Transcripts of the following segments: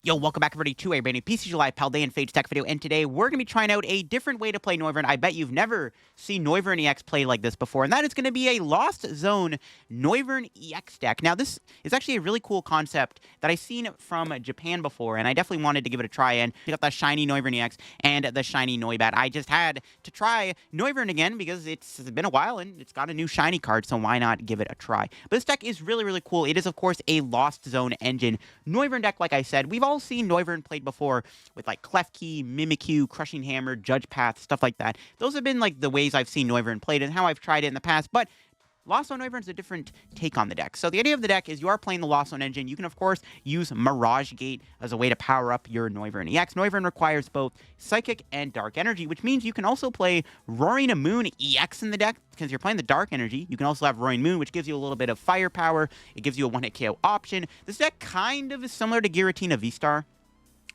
Yo, welcome back everybody to a brand new PTCGL PAL Day and Fade Tech video, and today we're going to be trying out a different way to play Noivern. I bet you've never seen Noivern EX play like this before, and that is going to be a Lost Zone Noivern EX deck. Now, this is actually a really cool concept that I've seen from Japan before, and I definitely wanted to give it a try, and pick up the shiny Noivern EX and the shiny Noibat. I just had to try Noivern again because it's been a while, and it's got a new shiny card, so why not give it a try? But this deck is really, really cool. It is, of course, a Lost Zone engine Noivern deck, like I said. We've all seen Noivern played before with like Klefki, Mimikyu, Crushing Hammer, Judge Path, stuff like that. Those have been like the ways I've seen Noivern played and how I've tried it in the past, but Lost Zone Noivern is a different take on the deck. So the idea of the deck is you are playing the Lost Zone engine. You can, of course, use Mirage Gate as a way to power up your Noivern EX. Noivern requires both Psychic and Dark Energy, which means you can also play Roaring Moon EX in the deck because you're playing the Dark Energy. You can also have Roaring Moon, which gives you a little bit of firepower. It gives you a one-hit KO option. This deck kind of is similar to Giratina V-Star,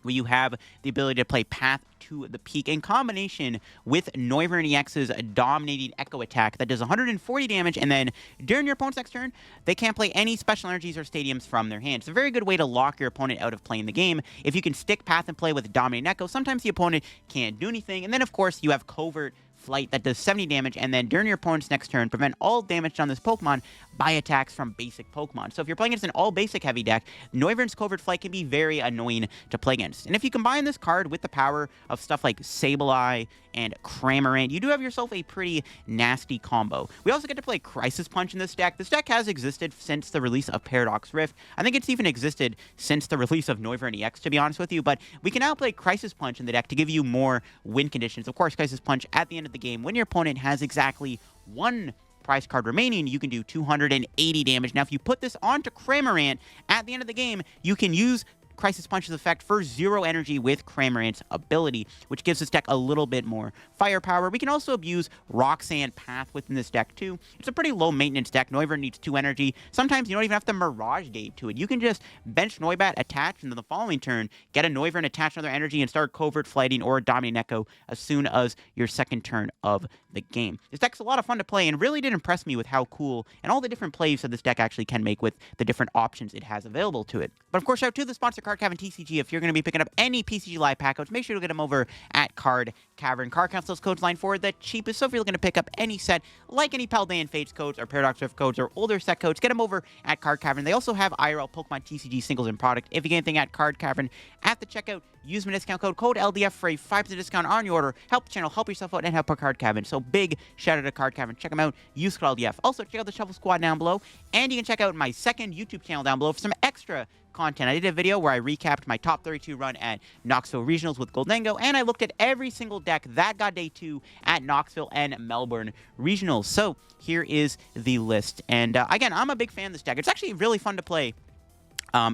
where you have the ability to play Path to the Peak in combination with Noivern EX's dominating Echo attack that does 140 damage, and then during your opponent's next turn, they can't play any special energies or stadiums from their hand. It's a very good way to lock your opponent out of playing the game. If you can stick Path and play with dominating Echo, sometimes the opponent can't do anything, and then of course you have Covert Flight that does 70 damage, and then during your opponent's next turn, prevent all damage on this Pokemon by attacks from basic Pokemon. So if you're playing against an all-basic heavy deck, Noivern's Covert Flight can be very annoying to play against. And if you combine this card with the power of stuff like Sableye and Cramorant, you do have yourself a pretty nasty combo. We also get to play Crisis Punch in this deck. This deck has existed since the release of Paradox Rift. I think it's even existed since the release of Noivern EX, to be honest with you, but we can now play Crisis Punch in the deck to give you more win conditions. Of course, Crisis Punch at the end of the game, when your opponent has exactly one prize card remaining, you can do 280 damage. Now, if you put this onto Cramorant at the end of the game, you can use Crisis Punch's effect for 0 energy with Cramorant's ability, which gives this deck a little bit more firepower. We can also abuse Roxanne Path within this deck too. It's a pretty low maintenance deck. Noivern needs 2 energy. Sometimes you don't even have to Mirage Gate to it. You can just bench Noibat, attach, and then the following turn, get a Noivern, attach another energy, and start Covert Flighting or Dominating Echo as soon as your second turn of the game. This deck's a lot of fun to play and really did impress me with how cool and all the different plays that this deck actually can make with the different options it has available to it. But of course, shout out to the sponsor Card Cavern TCG. If you're going to be picking up any PCG Live pack codes, make sure to get them over at Card Cavern. Card counts those codes line for the cheapest. So if you're looking to pick up any set, like any Pal Day and Fates codes or Paradox Rift codes or older set codes, get them over at Card Cavern. They also have IRL Pokemon TCG singles in product. If you get anything at Card Cavern at the checkout, use my discount code LDF for a 5% discount on your order. Help the channel, help yourself out, and help our Card Cavern. So big shout out to Card Cavern. Check them out. Use code LDF. Also, check out the Shuffle Squad down below. And you can check out my second YouTube channel down below for some extra content. I did a video where I recapped my top 32 run at Knoxville Regionals with Goldango, and I looked at every single deck that got day 2 at Knoxville and Melbourne Regionals. So here is the list. And again, I'm a big fan of this deck. It's actually really fun to play.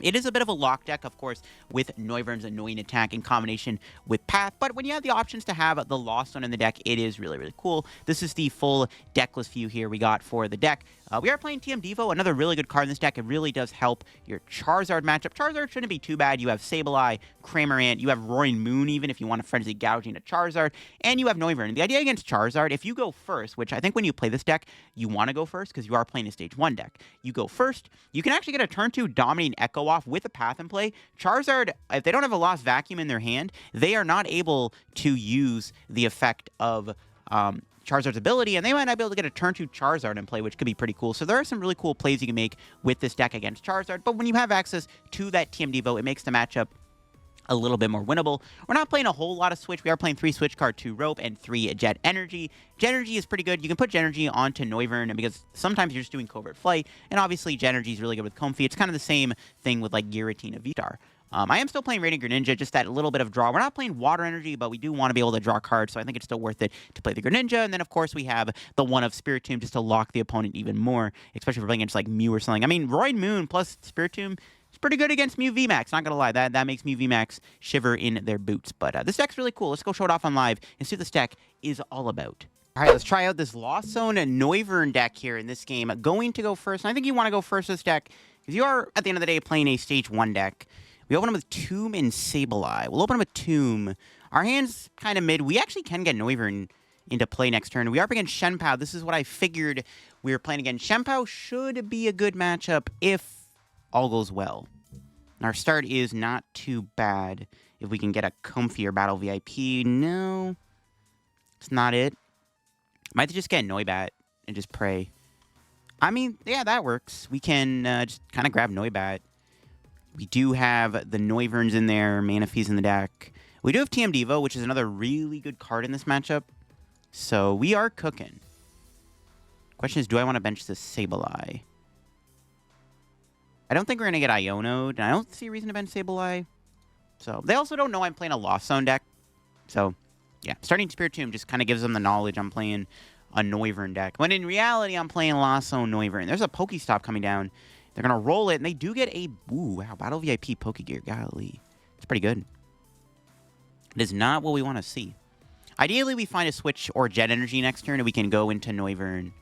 It is a bit of a lock deck, of course, with Noivern's annoying attack in combination with Path, but when you have the options to have the Lost Zone in the deck, it is really, really cool. This is the full decklist view here we got for the deck. We are playing TM Devo, another really good card in this deck. It really does help your Charizard matchup. Charizard shouldn't be too bad. You have Sableye, Cramorant, you have Roaring Moon even if you want to Frenzy Gouging a Charizard, and you have Noivern. The idea against Charizard, if you go first, which I think when you play this deck, you want to go first because you are playing a Stage 1 deck. You go first, you can actually get a turn 2 Dominating Echo off with a Path in play. Charizard, if they don't have a Lost Vacuum in their hand, they are not able to use the effect of Charizard's ability, and they might not be able to get a turn 2 Charizard in play, which could be pretty cool. So there are some really cool plays you can make with this deck against Charizard, but when you have access to that TM Devo, it makes the matchup a little bit more winnable. We're not playing a whole lot of Switch. We are playing 3 Switch Card, 2 Rope, and 3 Jet Energy. Jet Energy is pretty good. You can put Jet Energy onto Noivern because sometimes you're just doing Covert Flight, and obviously Jet Energy is really good with Comfey. It's kind of the same thing with like Giratina V-Star. I am still playing Radiant Greninja, just that little bit of draw. We're not playing Water Energy, but we do want to be able to draw cards, so I think it's still worth it to play the Greninja. And then, of course, we have the one of Spiritomb just to lock the opponent even more, especially if we're playing against like Mew or something. I mean, Roaring Moon plus Spiritomb is pretty good against Mew VMAX, not going to lie. That makes Mew VMAX shiver in their boots. But this deck's really cool. Let's go show it off on live and see what this deck is all about. All right, let's try out this Lost Zone Noivern deck here in this game. Going to go first, and I think you want to go first this deck because you are, at the end of the day, playing a Stage 1 deck. We open them with Tomb and Sableye. We'll open them with Tomb. Our hand's kind of mid. We actually can get Noivern into play next turn. We are up against Chien-Pao. This is what I figured we were playing against. Chien-Pao should be a good matchup if all goes well. Our start is not too bad. If we can get a Comfey or Battle VIP. No. It's not it. Might just get Noibat and just pray. I mean, yeah, that works. We can just kind of grab Noibat. We do have the Noiverns in there. Manaphy's in the deck. We do have TM Devo, which is another really good card in this matchup. So we are cooking. Question is, do I want to bench this Sableye? I don't think we're going to get Iono'd, and I don't see a reason to bench Sableye. So they also don't know I'm playing a Lost Zone deck. So, yeah, starting Spiritomb just kind of gives them the knowledge I'm playing a Noivern deck. When in reality, I'm playing Lost Zone Noivern. There's a Pokestop coming down. They're going to roll it, and they do get a... Ooh, wow, Battle VIP Pokégear. Golly. It's pretty good. It is not what we want to see. Ideally, we find a Switch or Jet Energy next turn, and we can go into Noivern.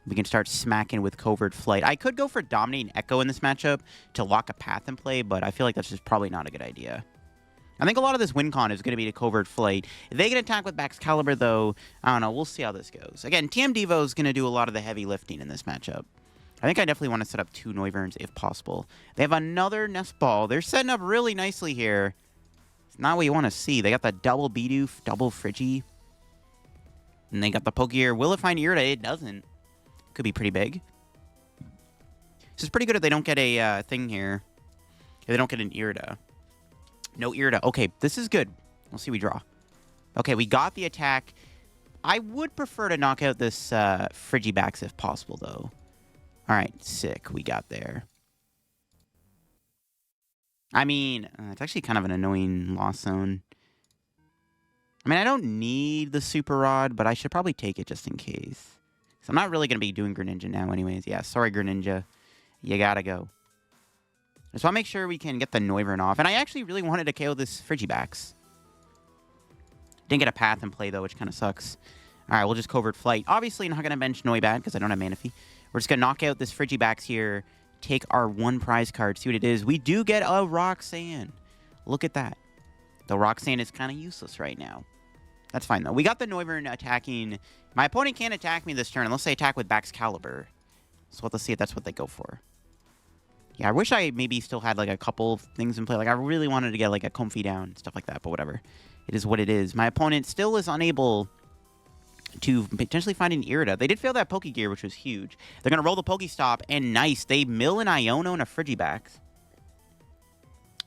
We can start smacking with Covert Flight. I could go for Dominating Echo in this matchup to lock a path in play, but I feel like that's just probably not a good idea. I think a lot of this win con is going to be to Covert Flight. If they can attack with Excalibur, though, I don't know. We'll see how this goes. Again, TM Devo is going to do a lot of the heavy lifting in this matchup. I think I definitely want to set up 2 Noiverns if possible. They have another Nest Ball. They're setting up really nicely here. It's not what you want to see. They got the double Bidoof, double Friggy. And they got the Pokégear. Will it find Irida? It doesn't. Could be pretty big. This is pretty good if they don't get a thing here. If they don't get an Irida. No Irida. Okay, this is good. We'll see we draw. Okay, we got the attack. I would prefer to knock out this Frigibax if possible, though. All right, sick. We got there. I mean, it's actually kind of an annoying Lost Zone. I mean, I don't need the Super Rod, but I should probably take it just in case. So I'm not really going to be doing Greninja now anyways. Yeah, sorry, Greninja. You gotta go. Just want to make sure we can get the Noivern off. And I actually really wanted to KO this Frigibax. Didn't get a path in play, though, which kind of sucks. All right, we'll just Covert Flight. Obviously, not going to bench Noibat because I don't have Manaphy. We're just going to knock out this Frigibax here. Take our 1 prize card. See what it is. We do get a Roxanne. Look at that. The Roxanne is kind of useless right now. That's fine, though. We got the Noivern attacking. My opponent can't attack me this turn unless they attack with Excalibur. So let's see if that's what they go for. Yeah, I wish I maybe still had, like, a couple things in play. Like, I really wanted to get, like, a Comfey down, stuff like that, but whatever. It is what it is. My opponent still is unable to potentially find an Irida. They did fail that Pokégear, which was huge. They're going to roll the Pokestop, and nice. They mill an Iono and a Frigibax.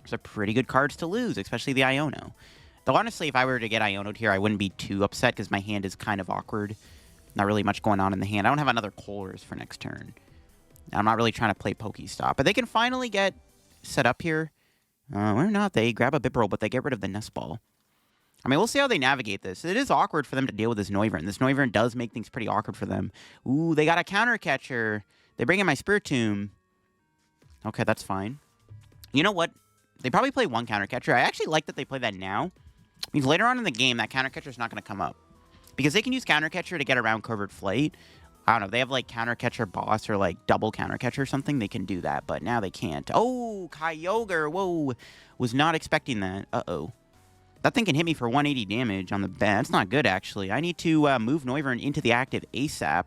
Those are pretty good cards to lose, especially the Iono. Though, honestly, if I were to get Iono'd here, I wouldn't be too upset because my hand is kind of awkward. Not really much going on in the hand. I don't have another Colress for next turn. I'm not really trying to play Pokestop. But they can finally get set up here. Or not. They grab a Bibarel, but they get rid of the Nest Ball. I mean, we'll see how they navigate this. It is awkward for them to deal with this Noivern. This Noivern does make things pretty awkward for them. Ooh, they got a counter catcher. They bring in my Spiritomb. Okay, that's fine. You know what? They probably play 1 counter catcher. I actually like that they play that now. It means later on in the game, that counter catcher is not going to come up. Because they can use counter catcher to get around Covert Flight. I don't know. They have, like, counter catcher boss or, like, double counter catcher or something. They can do that, but now they can't. Oh, Kyogre. Whoa. Was not expecting that. Uh-oh. That thing can hit me for 180 damage on the bat. That's not good, actually. I need to move Noivern into the active ASAP.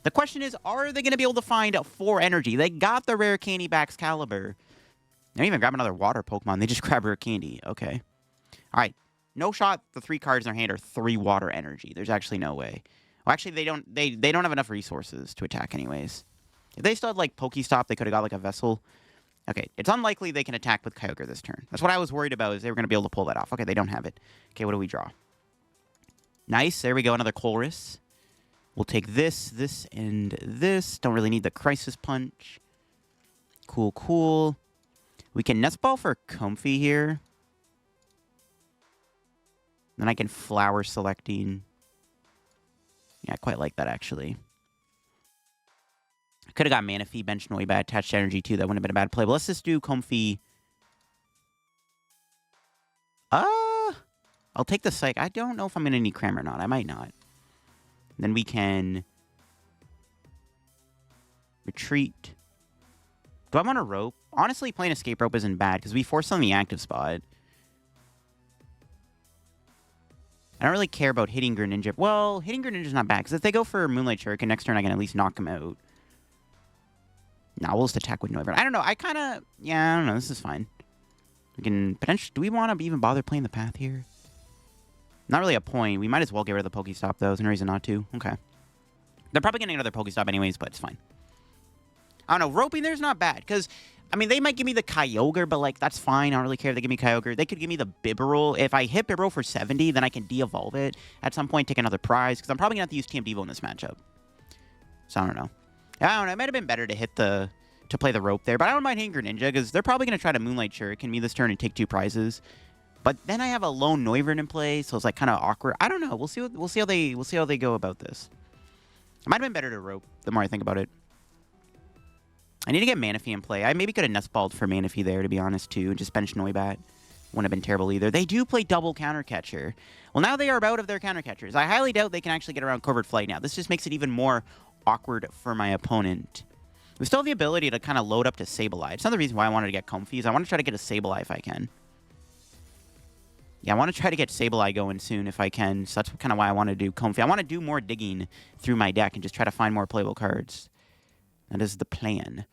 The question is, are they going to be able to find 4 energy? They got the rare candy back Excalibur. They don't even grab another water Pokemon. They just grab rare candy. Okay. All right. No shot. The 3 cards in their hand are 3 water energy. There's actually no way. Well, actually, they don't have enough resources to attack anyways. If they still had, like, Pokestop, they could have got, like, a Vessel. Okay, it's unlikely they can attack with Kyogre this turn. That's what I was worried about, is they were going to be able to pull that off. Okay, they don't have it. Okay, what do we draw? Nice, there we go, another Colress. We'll take this, this, and this. Don't really need the Crisis Punch. Cool, cool. We can Nest Ball for Comfey here. Then I can Flower Selecting. Yeah, I quite like that, actually. I could have got Manaphy, bench Noibat, attached energy, too. That wouldn't have been a bad play. But let's just do Comfey. I'll take the Psych. I don't know if I'm going to need Cram or not. I might not. Then we can retreat. Do I want a Rope? Honestly, playing Escape Rope isn't bad, because we force on the active spot. I don't really care about hitting Greninja. Well, hitting Greninja's not bad, because if they go for Moonlight Shuriken next turn, I can at least knock him out. Nah, we'll just attack with Noivern. I don't know. Yeah, I don't know. This is fine. We can potentially... Do we want to even bother playing the path here? Not really a point. We might as well get rid of the Pokestop, though. There's no reason not to. Okay. They're probably getting another Pokestop anyways, but it's fine. I don't know. Roping there's not bad, because... I mean, they might give me the Kyogre, but, like, that's fine. I don't really care if they give me Kyogre. They could give me the Bibarel. If I hit Bibarel for 70, then I can de-evolve it at some point, take another prize, because I'm probably going to have to use TM Devo in this matchup. So, I don't know. I don't know. It might have been better to hit the... to play the rope there, but I don't mind hitting Greninja, because they're probably going to try to Moonlight Shuriken me this turn and take 2 prizes. But then I have a lone Noivern in play, so it's, like, kind of awkward. I don't know. We'll see how they go about this. It might have been better to rope, the more I think about it. I need to get Manaphy in play. I maybe could have Nest Balled for Manaphy there, to be honest, too. Just bench Noibat. Wouldn't have been terrible either. They do play double Counter Catcher. Well, now they are out of their Counter Catchers. I highly doubt they can actually get around Covert Flight now. This just makes it even more awkward for my opponent. We still have the ability to kind of load up to Sableye. It's another reason why I wanted to get Comfey, is I want to try to get a Sableye if I can. Yeah, I want to try to get Sableye going soon if I can. So that's kind of why I want to do Comfey. I want to do more digging through my deck and just try to find more playable cards. That is the plan.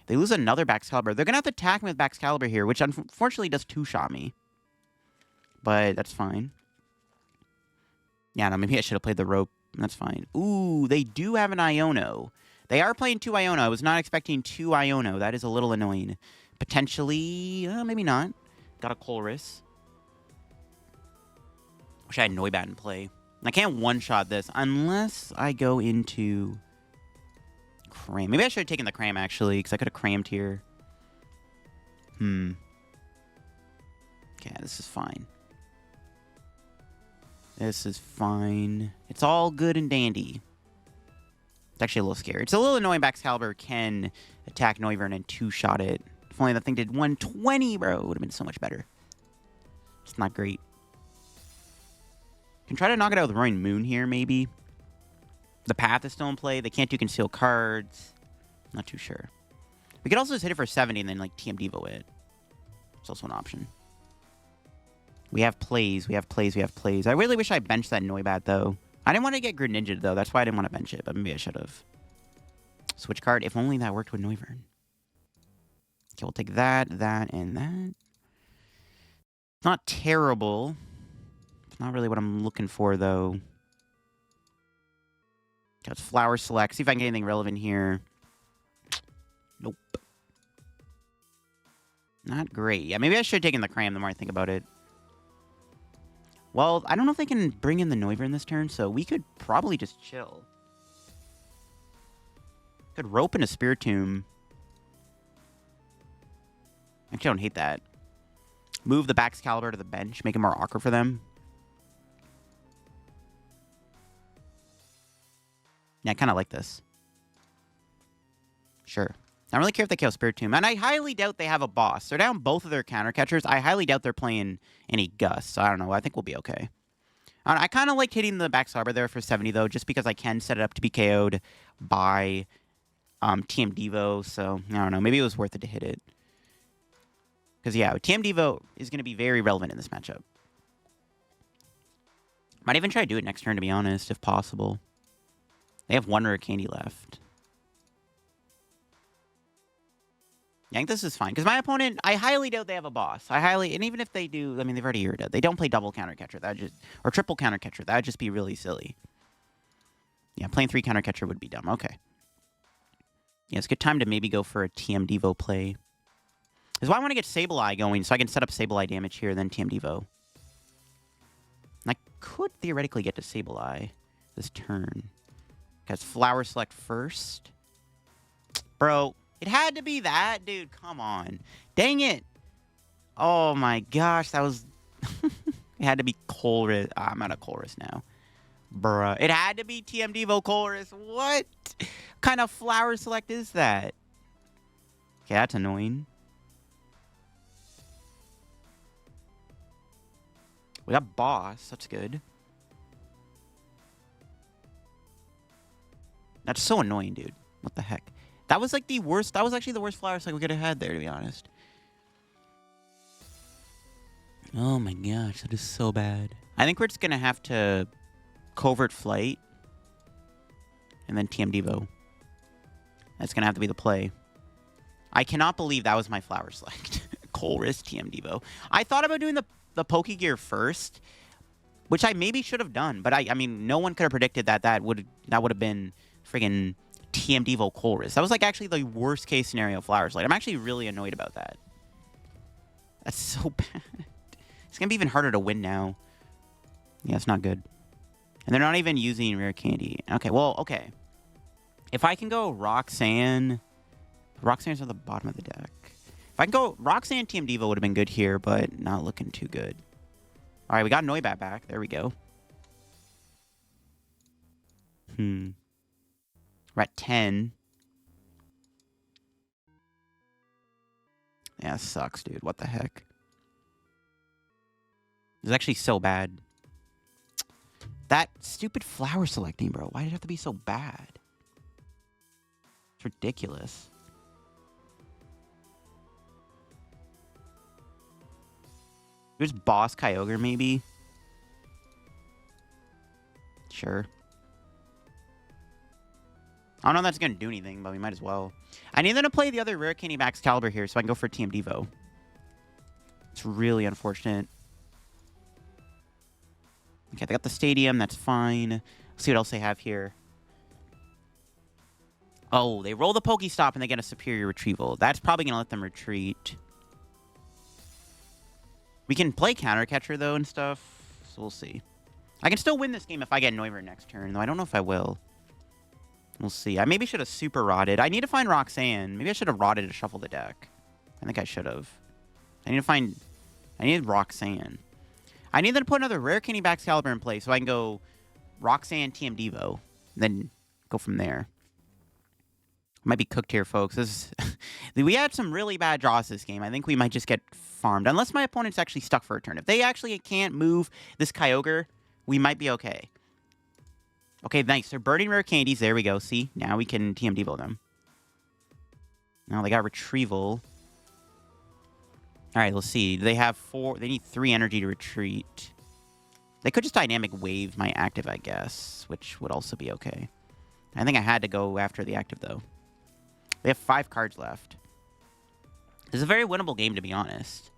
They lose another Baxcalibur. They're going to have to attack me with Baxcalibur here, which unfortunately does 2-shot me. But that's fine. Yeah, no, maybe I should have played the rope. That's fine. Ooh, they do have an Iono. They are playing 2 Iono. I was not expecting 2 Iono. That is a little annoying. Potentially, maybe not. Got a Colress. Wish I had Noibat in play. I can't one-shot this unless I go into Cram. Maybe I should have taken the Cram, actually, because I could have crammed here. Okay, this is fine. This is fine. It's all good and dandy. It's actually a little scary. It's a little annoying Baxcalibur can attack Noivern and 2-shot it. If only that thing did 120, bro. It would have been so much better. It's not great. Can try to knock it out with Roaring Moon here, maybe. The Path is still in play. They can't do conceal cards. Not too sure. We could also just hit it for 70 and then, like, TM Devo it. It's also an option. We have plays. We have plays. We have plays. I really wish I benched that Noibat, though. I didn't want to get Greninja, though. That's why I didn't want to bench it, but maybe I should have. Switch card. If only that worked with Noivern. Okay, we'll take that, that, and that. Not terrible. It's not really what I'm looking for, though. Let's Flower Select. See if I can get anything relevant here. Nope. Not great. Yeah, maybe I should have taken the Cram the more I think about it. Well, I don't know if they can bring in the Noivern this turn, so we could probably just chill. Could rope in a Spiritomb. Actually, I don't hate that. Move the Baxcalibur to the bench, make it more awkward for them. Yeah, I kind of like this. Sure. I don't really care if they kill Spiritomb. And I highly doubt they have a boss. They're down both of their counter catchers. I highly doubt they're playing any Gus. So I don't know. I think we'll be okay. I kind of liked hitting the Baxcalibur there for 70, though, just because I can set it up to be KO'd by TM Devo. So, I don't know. Maybe it was worth it to hit it. Because, yeah, TM Devo is going to be very relevant in this matchup. Might even try to do it next turn, to be honest, if possible. They have 1 Rare Candy left. Yeah, I think this is fine. Because my opponent, I highly doubt they have a boss. And even if they do, I mean, they've already heard it. They don't play double counter catcher. Or triple counter catcher. That would just be really silly. Yeah, playing 3 counter catcher would be dumb. Okay. Yeah, it's a good time to maybe go for a TM Devo play. This is why I want to get Sableye going, so I can set up Sableye damage here, then TM Devo. And I could theoretically get to Sableye this turn. Because Flower Select first. Bro, it had to be that, dude. Come on. Dang it. Oh my gosh, that was... It had to be Colress. I'm out of Colress now. Bruh. It had to be TM Devo Colress. What kind of Flower Select is that? Okay, that's annoying. We got Boss. That's good. That's so annoying, dude. What the heck? That was like the worst. That was actually the worst Flower Select we could have had there, to be honest. Oh my gosh, that is so bad. I think we're just going to have to Covert Flight. And then TM Devo. That's going to have to be the play. I cannot believe that was my Flower Select. Colress TM Devo. I thought about doing the Pokégear first, which I maybe should have done, but I mean, no one could have predicted that would have been friggin' TM Devo Colress. That was like actually the worst case scenario Flowers Light. I'm actually really annoyed about that. That's so bad. It's gonna be even harder to win now. Yeah, it's not good. And they're not even using Rare Candy. Okay, well, okay. If I can go Roxanne... Roxanne's at the bottom of the deck. If I can go... Roxanne TM Devo would have been good here, but not looking too good. Alright, we got Noibat back. There we go. We're at 10. Yeah, sucks, dude. What the heck? It's actually so bad. That stupid flower selecting, bro. Why did it have to be so bad? It's ridiculous. There's Boss Kyogre, maybe? Sure. I don't know if that's going to do anything, but we might as well. I need them to play the other Rare Candy Max Caliber here so I can go for TM Devo. It's really unfortunate. Okay, they got the stadium. That's fine. Let's see what else they have here. Oh, they roll the Pokestop and they get a Superior Retrieval. That's probably going to let them retreat. We can play Counter Catcher, though, and stuff. So we'll see. I can still win this game if I get Noivern next turn, though I don't know if I will. We'll see. I maybe should have super rotted. I need to find Roxanne. Maybe I should have rotted to shuffle the deck. I think I should have. I need Roxanne. I need them to put another Rare Candy Max Caliber in play so I can go Roxanne TM Devo. Then go from there. Might be cooked here, folks. This is we had some really bad draws this game. I think we might just get farmed. Unless my opponent's actually stuck for a turn. If they actually can't move this Kyogre, we might be okay. Okay, nice. They're burning rare candies. There we go. See? Now we can TM Devo them. Now they got Retrieval. Alright, let's see. They have 4... They need 3 energy to retreat. They could just Dynamic Wave my active, I guess. Which would also be okay. I think I had to go after the active, though. They have 5 cards left. This is a very winnable game, to be honest.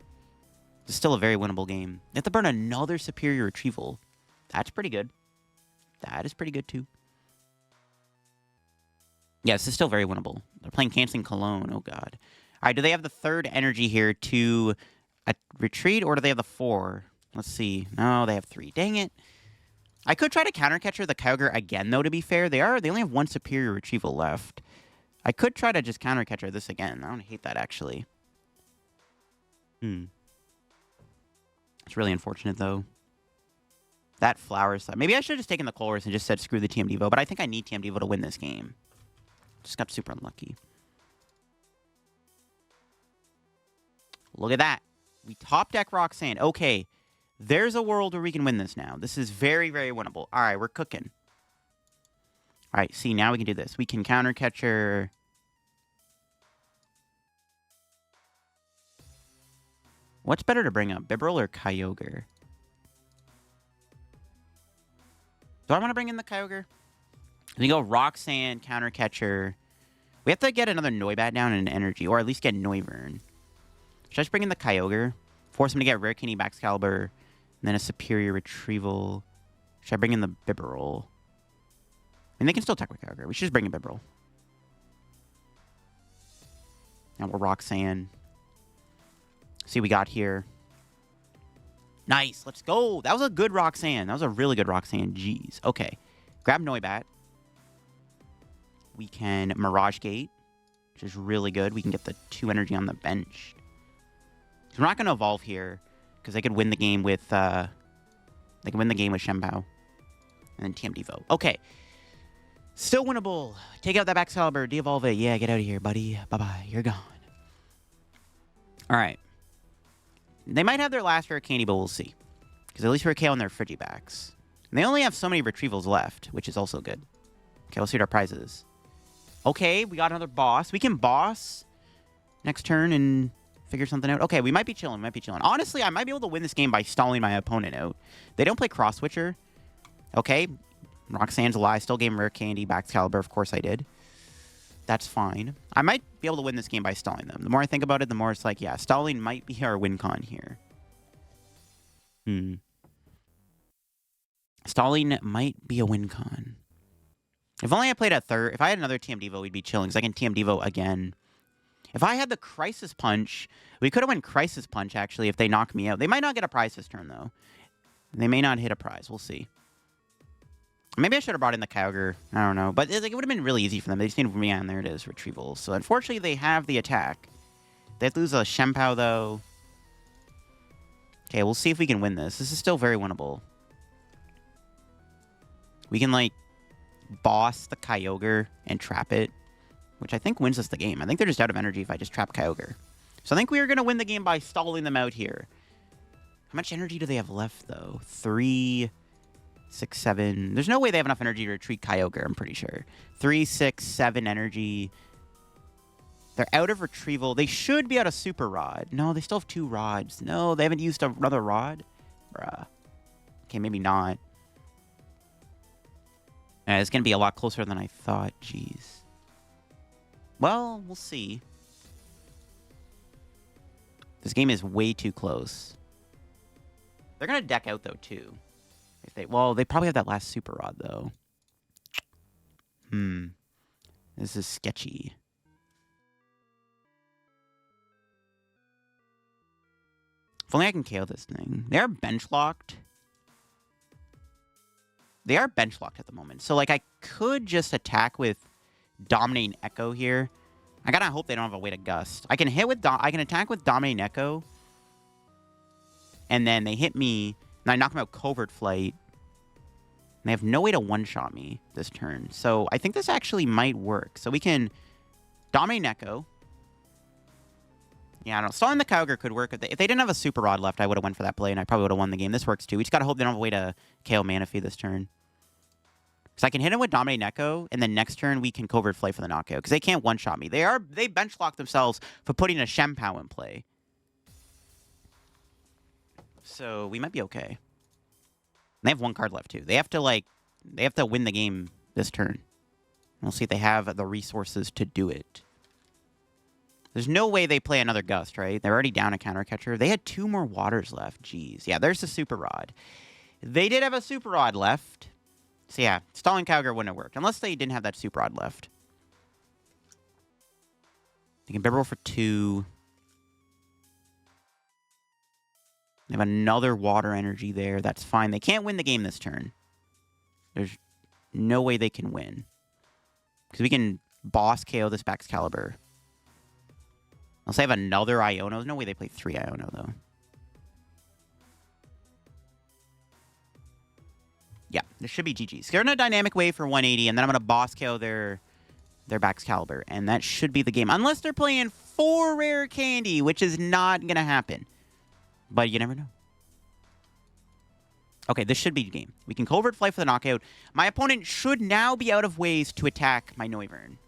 It's still a very winnable game. They have to burn another Superior Retrieval. That's pretty good. That is pretty good, too. Yeah, this is still very winnable. They're playing Canceling Cologne. Oh, God. All right, do they have the 3rd energy here to retreat, or do they have the 4? Let's see. No, they have 3. Dang it. I could try to Counter Catcher the Kyogre again, though, to be fair. They only have 1 Superior Retrieval left. I could try to just Counter Catcher this again. I don't hate that, actually. It's really unfortunate, though. That flower side. Maybe I should have just taken the Colress and just said screw the TM Devo, but I think I need TM Devo to win this game. Just got super unlucky. Look at that. We top deck Roxanne. Okay. There's a world where we can win this now. This is very, very winnable. All right, we're cooking. All right, see, now we can do this. We can Counter Catcher. What's better to bring up, Bibarel or Kyogre? Do I want to bring in the Kyogre? We go Roxanne, Counter Catcher. We have to get another Noibat down in energy, or at least get Noivern. Should I just bring in the Kyogre? Force him to get Rare Candy Max Caliber, and then a Superior Retrieval. Should I bring in the Bibarel? And they can still attack with Kyogre. We should just bring in Bibarel. Now we're Roxanne. See what we got here. Nice. Let's go. That was a good Roxanne. That was a really good Roxanne. Jeez. Okay. Grab Noibat. We can Mirage Gate, which is really good. We can get the 2 energy on the bench. So we're not going to evolve here because they could win the game with Chien-Pao and then TM Devo. Okay. Still winnable. Take out that Max Caliber. De-evolve it. Yeah, get out of here, buddy. Bye-bye. You're gone. All right. They might have their last Rare Candy, but we'll see. Because at least we're KO on their Frigibacks. And they only have so many Retrievals left, which is also good. Okay, we'll see what our prize is. Okay, we got another boss. We can boss next turn and figure something out. Okay, we might be chilling. Honestly, I might be able to win this game by stalling my opponent out. They don't play Cross Switcher. Okay, Roxanne's alive. Still game Rare Candy, Max Caliber. Of course I did. That's fine. I might be able to win this game by stalling them. The more I think about it, the more it's like, yeah, stalling might be our win con here. Stalling might be a win con. If only I played a third. If I had another TM Devo, we'd be chilling, because I can TM Devo again. If I had the Crisis Punch, we could have won Crisis Punch, actually, if they knock me out. They might not get a prize this turn, though. They may not hit a prize. We'll see. Maybe I should have brought in the Kyogre. I don't know. But it would have been really easy for them. They just needed me, and there it is, Retrieval. So, unfortunately, they have the attack. They have to lose a Chien-Pao, though. Okay, we'll see if we can win this. This is still very winnable. We can, like, boss the Kyogre and trap it, which I think wins us the game. I think they're just out of energy if I just trap Kyogre. So I think we are going to win the game by stalling them out here. How much energy do they have left, though? 3, 6, 7. There's no way they have enough energy to retreat Kyogre, I'm pretty sure. 3, 6, 7 energy. They're out of retrieval. They should be out of Super Rod. No, they still have 2 rods. No, they haven't used another rod? Bruh. Okay, maybe not. It's going to be a lot closer than I thought. Jeez. Well, we'll see. This game is way too close. They're going to deck out, though, too. Well, they probably have that last Super Rod, though. This is sketchy. If only I can KO this thing. They are bench locked. They are bench locked at the moment. So, like, I could just attack with Dominating Echo here. I gotta hope they don't have a way to Gust. I can hit with I can attack with Dominating Echo. And then they hit me. And I knock them out Covert Flight. And they have no way to one-shot me this turn. So, I think this actually might work. So, we can Dominating Echo. Yeah, I don't know. Stalling the Kyogre could work. If they didn't have a Super Rod left, I would have went for that play, and I probably would have won the game. This works, too. We just gotta hope they don't have a way to KO Manaphy this turn. Because I can hit him with Dominating Echo, and then next turn we can Covert Flight for the knockout. Because they can't one-shot me. They bench lock themselves for putting a Chien-Pao in play. So we might be okay. And they have 1 card left, too. They have to win the game this turn. We'll see if they have the resources to do it. There's no way they play another Gust, right? They're already down a Counter Catcher. They had 2 more Waters left. Jeez. Yeah, there's the Super Rod. They did have a Super Rod left. So yeah, stalling Kyogre wouldn't have worked. Unless they didn't have that Super Rod left. They can Bibarel for 2. They have another Water Energy there. That's fine. They can't win the game this turn. There's no way they can win. Because we can boss KO this Baxcalibur. Unless they have another Iono. There's no way they play 3 Iono, though. Yeah, this should be GG's. They're in a Dynamic Wave for 180, and then I'm going to boss KO their Baxcalibur. And that should be the game. Unless they're playing 4 Rare Candy, which is not going to happen. But you never know. Okay, this should be the game. We can Covert Flight for the knockout. My opponent should now be out of ways to attack my Noivern.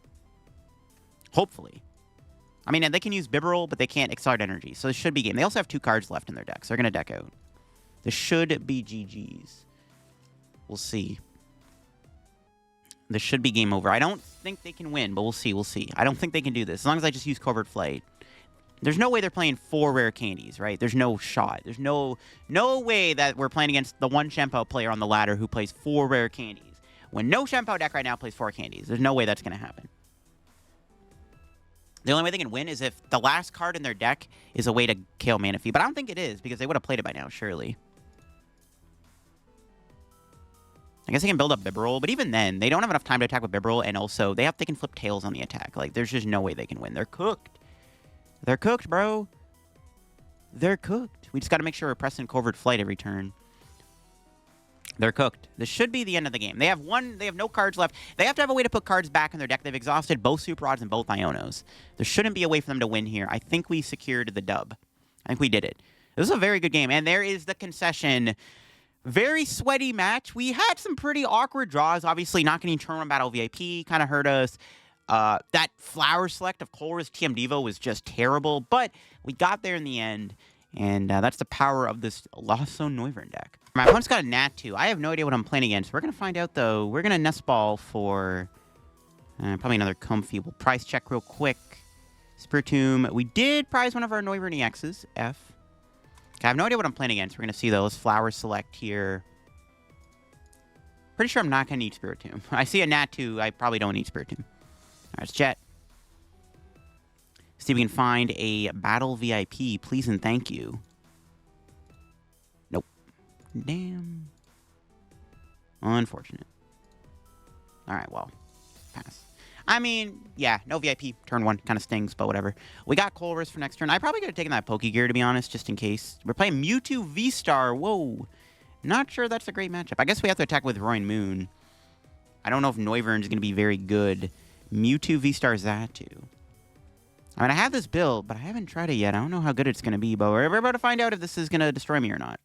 Hopefully. I mean, they can use Bibarel, but they can't Accelerate Energy. So this should be game. They also have 2 cards left in their deck, so they're going to deck out. This should be GG's. We'll see. This should be game over. I don't think they can win, but we'll see. We'll see. I don't think they can do this. As long as I just use Covert Flight. There's no way they're playing 4 Rare Candies, right? There's no shot. There's no way that we're playing against the one Chien-Pao player on the ladder who plays 4 Rare Candies. When no Chien-Pao deck right now plays 4 candies. There's no way that's going to happen. The only way they can win is if the last card in their deck is a way to kill Manaphy. But I don't think it is, because they would have played it by now, surely. I guess they can build up Bibarel, but even then, they don't have enough time to attack with Bibarel, and also, they can flip tails on the attack. Like, there's just no way they can win. They're cooked. They're cooked, bro. They're cooked. We just got to make sure we're pressing Covert Flight every turn. They're cooked. This should be the end of the game. They have no cards left. They have to have a way to put cards back in their deck. They've exhausted both Super Rods and both Ionos. There shouldn't be a way for them to win here. I think we secured the dub. I think we did it. This is a very good game. And there is the concession. Very sweaty match. We had some pretty awkward draws. Obviously, not getting Tournament Battle VIP kind of hurt us. That Flower Select of Colress TM Devo was just terrible. But we got there in the end. And that's the power of this Lost Zone Noivern deck. My opponent's got a Nat 2. I have no idea what I'm playing against. We're going to find out, though. We're going to Nest Ball for Probably another Comfey. We'll price check real quick. Spiritomb. We did prize one of our Noivern EXs. F. Okay, I have no idea what I'm playing against. We're going to see those. Flower select here. Pretty sure I'm not going to need Spiritomb. I see a Natu. I probably don't need Spiritomb. All right, it's Jet. See if we can find a Battle VIP. Please and thank you. Nope. Damn. Unfortunate. All right, well. Pass. I mean, yeah, no VIP. Turn 1 kind of stings, but whatever. We got Colress for next turn. I probably could have taken that Pokégear, to be honest, just in case. We're playing Mewtwo V-Star. Whoa. Not sure that's a great matchup. I guess we have to attack with Roaring Moon. I don't know if Noivern's going to be very good. Mewtwo V-Star Zatu. I mean, I have this build, but I haven't tried it yet. I don't know how good it's going to be, but we're about to find out if this is going to destroy me or not.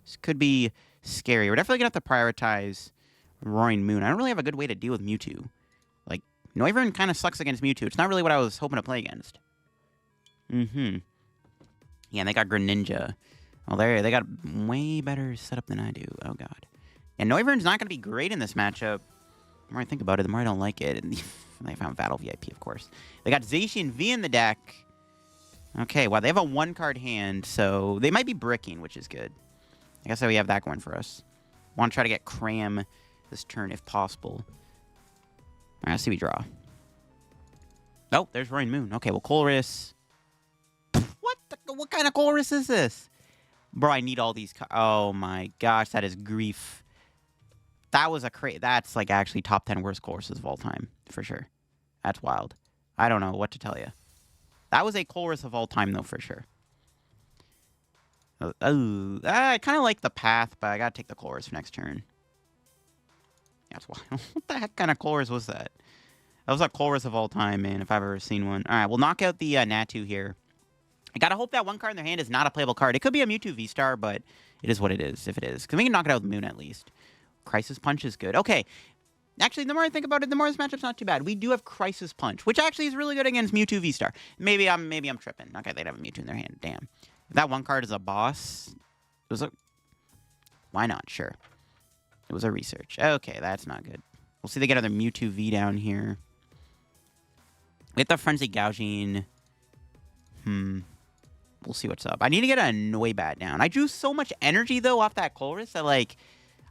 This could be scary. We're definitely going to have to prioritize Roaring Moon. I don't really have a good way to deal with Mewtwo. Like, Noivern kind of sucks against Mewtwo. It's not really what I was hoping to play against. Yeah, and they got Greninja. Well, they got way better setup than I do. Oh, God. And Noivern's not going to be great in this matchup. The more I think about it, the more I don't like it. And they found Battle VIP, of course. They got Zacian V in the deck. Okay, well, they have a 1-card hand, so they might be bricking, which is good. I guess we have that going for us. Want to try to get Cram this turn if possible. All right, let's see we draw. Oh, there's Roaring Moon. Okay, well, Colress. What kind of Colress is this? Bro, I need all these. Oh, my gosh, that is grief. That was that's like actually top 10 worst Colresses of all time, for sure. That's wild. I don't know what to tell you. That was a Colress of all time, though, for sure. Oh, I kind of like the path, but I gotta take the Colress for next turn. That's wild. What the heck kind of Colress was that? That was a Colress of all time, man, if I've ever seen one. All right, we'll knock out the Natu here. I gotta hope that 1 card in their hand is not a playable card. It could be a Mewtwo V-Star, but it is what it is, if it is. Because we can knock it out with Moon, at least. Crisis Punch is good. Okay. Actually, the more I think about it, the more this matchup's not too bad. We do have Crisis Punch, which actually is really good against Mewtwo V-Star. Maybe I'm tripping. Okay, they'd have a Mewtwo in their hand. Damn. If that 1 card is a boss, it was a... Why not? Sure. It was a research. Okay, that's not good. We'll see they get another Mewtwo V down here. We get the Frenzy Gouging. We'll see what's up. I need to get a Noibat down. I drew so much energy, though, off that Colress that, like...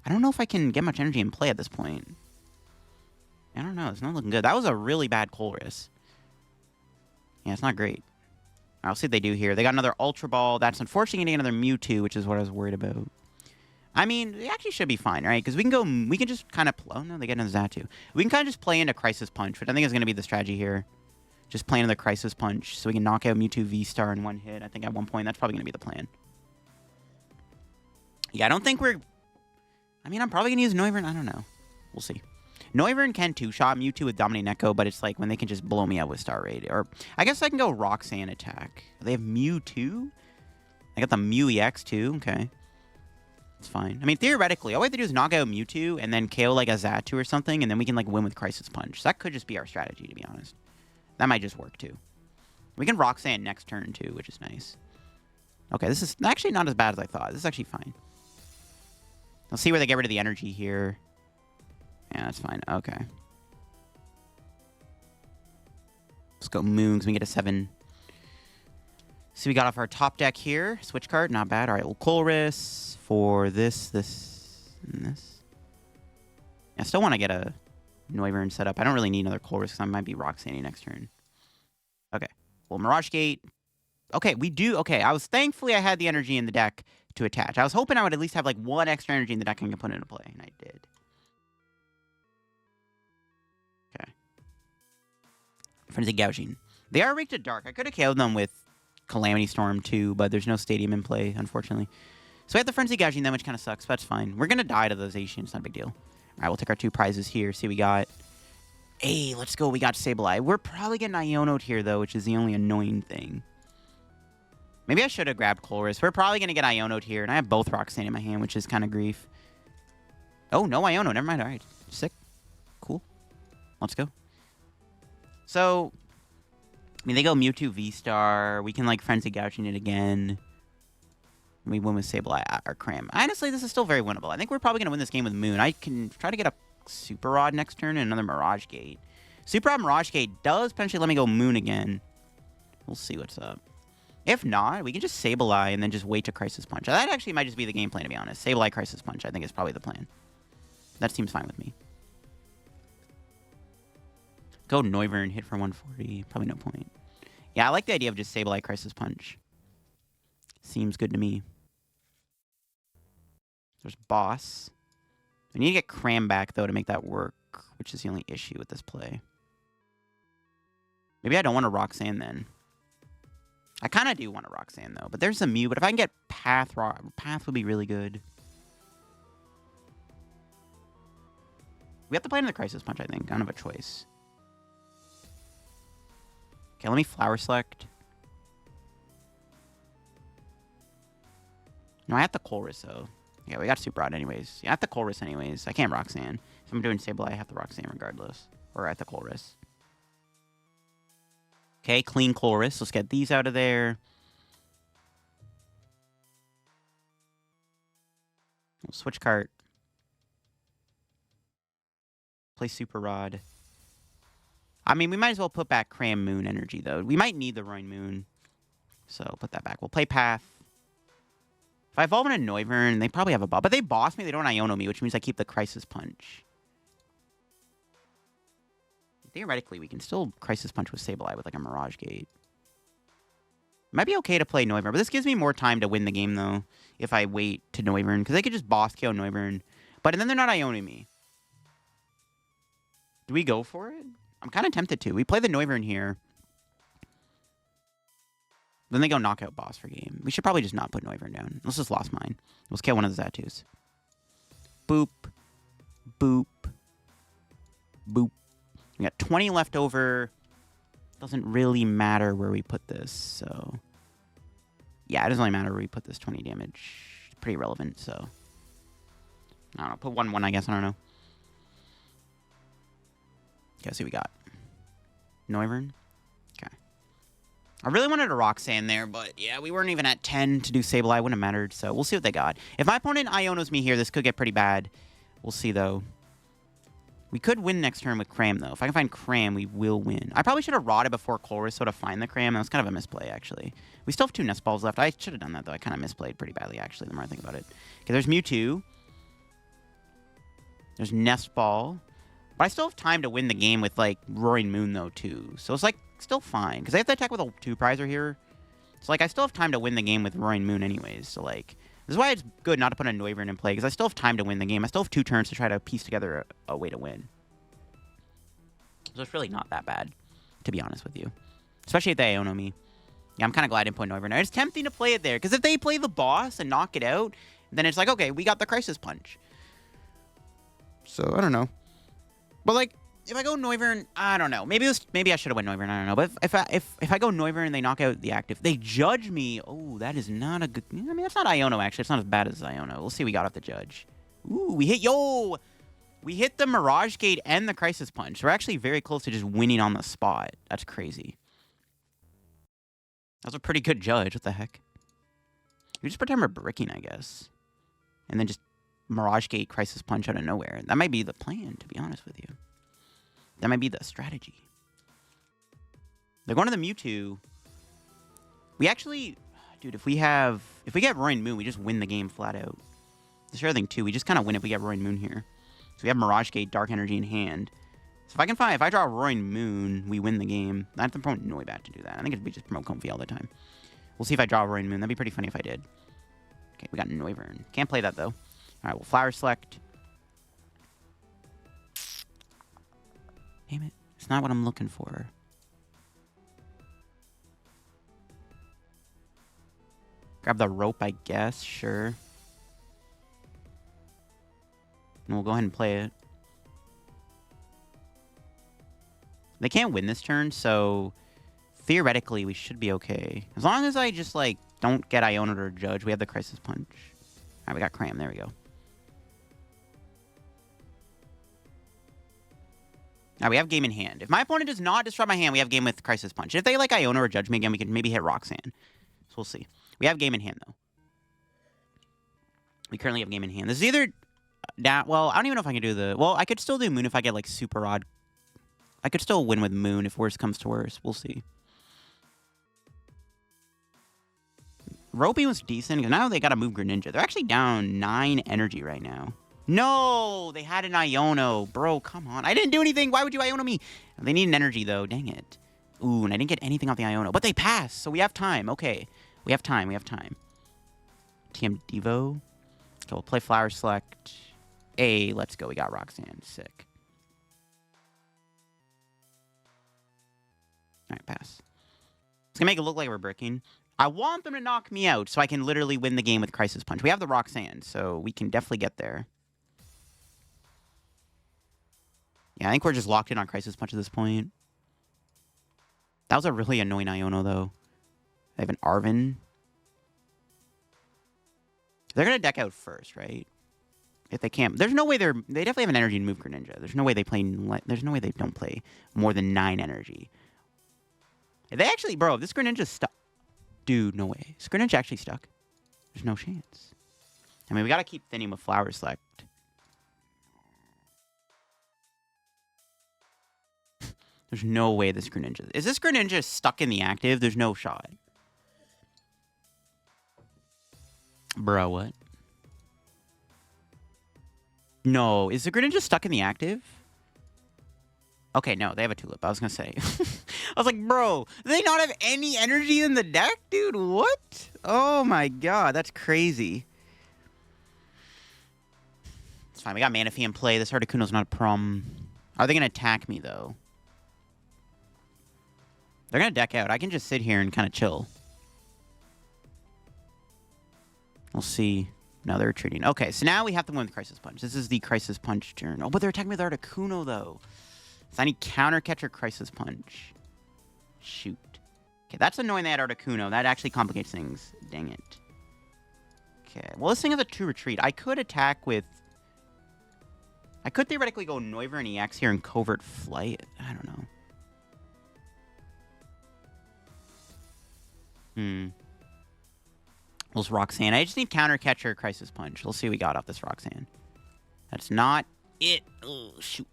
I don't know if I can get much energy in play at this point. I don't know. It's not looking good. That was a really bad Colress. Yeah, it's not great. I'll see what they do here. They got another Ultra Ball. That's unfortunately getting another Mewtwo, which is what I was worried about. I mean, they actually should be fine, right? Because we can just kind of... Oh, no, they get another Zatu. We can kind of just play into Crisis Punch, which I think is going to be the strategy here. Just play into the Crisis Punch so we can knock out Mewtwo V-Star in 1 hit. I think at one point that's probably going to be the plan. Yeah, I don't think we're... I mean, I'm probably going to use Noivern. I don't know. We'll see. Noivern can 2-shot Mewtwo with Dominate Echo, but it's like when they can just blow me up with Star Raid. Or I guess I can go Roxanne attack. They have Mewtwo? I got the Mew EX too. Okay. It's fine. I mean, theoretically, all we have to do is knock out Mewtwo and then KO like a Zatu or something, and then we can like win with Crisis Punch. So that could just be our strategy, to be honest. That might just work too. We can Roxanne next turn too, which is nice. Okay, this is actually not as bad as I thought. This is actually fine. Let's see where they get rid of the energy here. Yeah, that's fine. Okay. Let's go Moon, because we get a 7. So we got off our top deck here. Switch card, not bad. All right, we'll Colress for this, and this. I still want to get a Noivern set up. I don't really need another Colress, because I might be Roxanne next turn. Okay. Well, Mirage Gate. Okay, we do. Okay, thankfully I had the energy in the deck to attach. I was hoping I would at least have like 1 extra energy in the deck I can put into play, and I did. Okay. Frenzy Gouging. They are Reeked to Dark. I could have killed them with Calamity Storm too, but there's no Stadium in play, unfortunately. So we have the Frenzy Gouging then, which kind of sucks, but that's fine. We're going to die to those Asians. It's not a big deal. All right, we'll take our 2 prizes here. See what we got. Hey, let's go. We got Sableye. We're probably getting Ionoed here, though, which is the only annoying thing. Maybe I should have grabbed Colress. We're probably going to get Ionoed here, and I have both Roxanne in my hand, which is kind of grief. Oh, no Iono. Never mind. All right. Sick. Cool. Let's go. So, I mean, they go Mewtwo V-Star. We can, like, Frenzy Gouging it again. We win with Sableye or Cram. Honestly, this is still very winnable. I think we're probably going to win this game with Moon. I can try to get a Super Rod next turn and another Mirage Gate. Super Rod Mirage Gate does potentially let me go Moon again. We'll see what's up. If not, we can just Sableye and then just wait to Crisis Punch. That actually might just be the game plan, to be honest. Sableye Crisis Punch, I think, is probably the plan. That seems fine with me. Go Noivern, hit for 140. Probably no point. Yeah, I like the idea of just Sableye Crisis Punch. Seems good to me. There's Boss. We need to get Cram back, though, to make that work, which is the only issue with this play. Maybe I don't want a Roxanne, then. I kind of do want a Roxanne, though. But there's a Mew. But if I can get Path, Path would be really good. We have to play into the Crisis Punch, I think. I don't have a choice. Okay, let me Flower Select. No, I have to Colress, though. Yeah, we got Super Rod anyways. Yeah, I have to Colress anyways. I can't Roxanne. If I'm doing Sableye, I have to Roxanne regardless. Or I have to Colress. Okay, clean Colress. Let's get these out of there. We'll Switch Cart. Play Super Rod. I mean, we might as well put back Cram Moon energy, though. We might need the Roaring Moon. So, put that back. We'll play Path. If I evolve in a Noivern, they probably have a boss. But they boss me, they don't Iono me, which means I keep the Crisis Punch. Theoretically, we can still Crisis Punch with Sableye with, like, a Mirage Gate. It might be okay to play Noivern, but this gives me more time to win the game, though, if I wait to Noivern. Because they could just boss KO Noivern. But then they're not Ioning me. Do we go for it? I'm kind of tempted to. We play the Noivern here. Then they go knockout boss for game. We should probably just not put Noivern down. Let's just Lost Mine. Let's kill one of the Zatus. Boop. Boop. Boop. We got 20 left over. Doesn't really matter where we put this, so... Yeah, it doesn't really matter where we put this 20 damage. It's pretty irrelevant, so... I don't know. Put 1-1, I guess. I don't know. Okay, let's see what we got. Noivern. Okay. I really wanted a Roxanne there, but yeah, we weren't even at 10 to do Sableye. Wouldn't have mattered, so we'll see what they got. If my opponent Ionos me here, this could get pretty bad. We'll see, though. We could win next turn with Cram, though. If I can find Cram, we will win. I probably should have rotted before Colress so to find the Cram. That was kind of a misplay, actually. We still have 2 Nest Balls left. I should have done that, though. I kind of misplayed pretty badly, actually, the more I think about it. Okay, there's Mewtwo. There's Nest Ball. But I still have time to win the game with, like, Roaring Moon, though, too. So it's, like, still fine. Because I have to attack with a 2-prizer here. So, like, I still have time to win the game with Roaring Moon anyways. So, like, this is why it's good not to put a Noivern in play. Because I still have time to win the game. I still have 2 turns to try to piece together a way to win. So it's really not that bad, to be honest with you. Especially if they Iono me. Yeah, I'm kind of glad I didn't put Noivern. It's tempting to play it there. Because if they play the boss and knock it out, then it's like, okay, we got the Crisis Punch. So, I don't know. But, like, if I go Noivern, I don't know. Maybe I should have went Noivern. I don't know. But if I go Noivern and they knock out the active, they judge me. Oh, that is not a good... I mean, that's not Iono, actually. It's not as bad as Iono. We'll see what we got off the judge. Ooh, we hit... Yo! We hit the Mirage Gate and the Crisis Punch. We're actually very close to just winning on the spot. That's crazy. That was a pretty good judge. What the heck? We just pretend we're bricking, I guess. And then just Mirage Gate, Crisis Punch out of nowhere. That might be the plan, to be honest with you. That might be the strategy. They're going to the Mewtwo. We actually... Dude, if we get Roaring Moon, we just win the game flat out. This other thing, too. We just kind of win if we get Roaring Moon here. So we have Mirage Gate, Dark Energy in hand. So if I draw Roaring Moon, we win the game. I have to promote Noibat to do that. I think it'd be just promote Comfey all the time. We'll see if I draw Roaring Moon. That'd be pretty funny if I did. Okay, we got Noivern. Can't play that, though. All right, we'll Flower Select. Damn it. It's not what I'm looking for. Grab the rope, I guess. Sure. And we'll go ahead and play it. They can't win this turn, so theoretically we should be okay. As long as I just, like, don't get Iono or Judge. We have the Crisis Punch. Alright, we got Cram. There we go. Now we have game in hand. If my opponent does not disrupt my hand, we have game with Crisis Punch. If they like Iono or Judge me again, we can maybe hit Roxanne. So we'll see. We have game in hand, though. We currently have game in hand. This is either... well, I don't even know if I can do the... Well, I could still do Moon if I get, like, Super Rod. I could still win with Moon if worse comes to worse. We'll see. Ropey was decent, because now they got to move Greninja. They're actually down 9 energy right now. No! They had an Iono. Bro, come on. I didn't do anything. Why would you Iono me? They need an energy, though. Dang it. Ooh, and I didn't get anything off the Iono. But they passed, so we have time. Okay. We have time. We have time. TM Devo. So we'll play Flower Select. A, let's go. We got Roxanne. Sick. Alright, pass. It's gonna make it look like we're bricking. I want them to knock me out so I can literally win the game with Crisis Punch. We have the Roxanne, so we can definitely get there. Yeah, I think we're just locked in on Crisis Punch at this point. That was a really annoying Iono, though. They have an Arven. They're going to deck out first, right? If they can't. There's no way they definitely have an energy to move Greninja. There's no way there's no way they don't play more than 9 energy. They actually, bro, this Greninja's stuck. Dude, no way. Is Greninja actually stuck? There's no chance. I mean, we got to keep thinning with Flower Select. There's no way this Greninja... Is this Greninja stuck in the active? There's no shot. Bro, what? No. Is the Greninja stuck in the active? Okay, no. They have a Tulip. I was going to say. I was like, bro, do they not have any energy in the deck? Dude, what? Oh, my God. That's crazy. It's fine. We got Manaphy in play. This Articuno's not a problem. Are they going to attack me, though? They're going to deck out. I can just sit here and kind of chill. We'll see. No, they're retreating. Okay, so now we have to win with Crisis Punch. This is the Crisis Punch turn. Oh, but they're attacking with Articuno, though. So I need Counter Catcher Crisis Punch. Shoot. Okay, that's annoying they had Articuno. That actually complicates things. Dang it. Okay, well, this thing has a 2 retreat. I could attack with... I could theoretically go Noivern EX here and Covert Flight. I don't know. Well, Roxanne. I just need Counter Catcher Crisis Punch. We'll see what we got off this Roxanne. That's not it. Oh, shoot.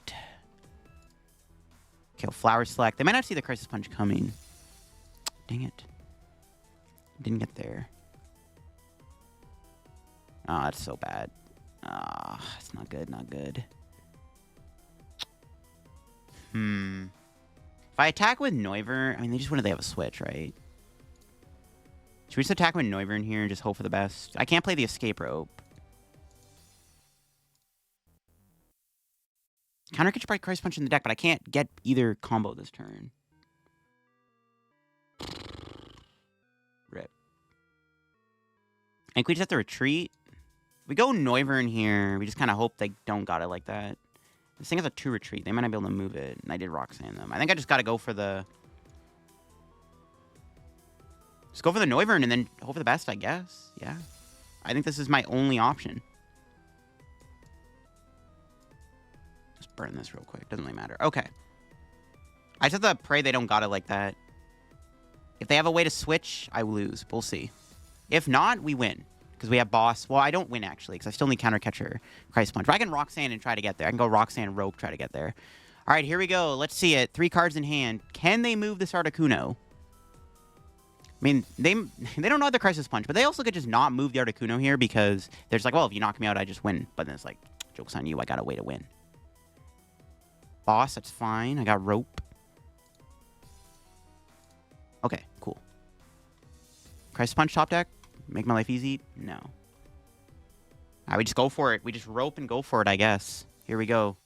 Okay, well, Flower Select. They might not see the Crisis Punch coming. Dang it. Didn't get there. Oh, that's so bad. Ah, oh, it's not good, not good. If I attack with Noivern, I mean, they just they have a switch, right? Should we just attack with Noivern here and just hope for the best? I can't play the Escape Rope. Counter Catch by Crisis Punch in the deck, but I can't get either combo this turn. Rip. I think we just have to retreat. We go Noivern here. We just kind of hope they don't got it like that. This thing has a 2 retreat. They might not be able to move it. And I did Roxanne them. I think I just got to go for the... Just go for the Noivern and then hope for the best, I guess. Yeah. I think this is my only option. Just burn this real quick. Doesn't really matter. Okay. I just have to pray they don't got it like that. If they have a way to switch, I lose. We'll see. If not, we win. Because we have boss. Well, I don't win, actually, because I still need Counter Catcher Crisis Punch. But I can Roxanne and try to get there. I can go Roxanne Rope, try to get there. All right, here we go. Let's see it. 3 cards in hand. Can they move this Articuno? I mean, they don't know the Crisis Punch, but they also could just not move the Articuno here because there's like, well, if you knock me out, I just win. But then it's like, joke's on you. I got a way to win. Boss, that's fine. I got Rope. Okay, cool. Crisis Punch top deck? Make my life easy? No. All right, we just go for it. We just rope and go for it, I guess. Here we go.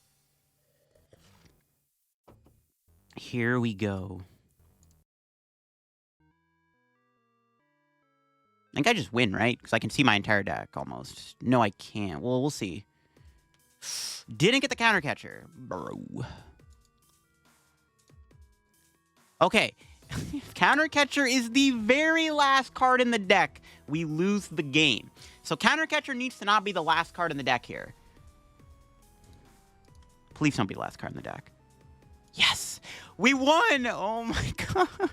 Here we go. I think I just win, right? Because I can see my entire deck, almost. No, I can't. Well, we'll see. Didn't get the Counter Catcher. Bro. Okay. Counter Catcher is the very last card in the deck. We lose the game. So Counter Catcher needs to not be the last card in the deck here. Please don't be the last card in the deck. Yes! We won! Oh my god.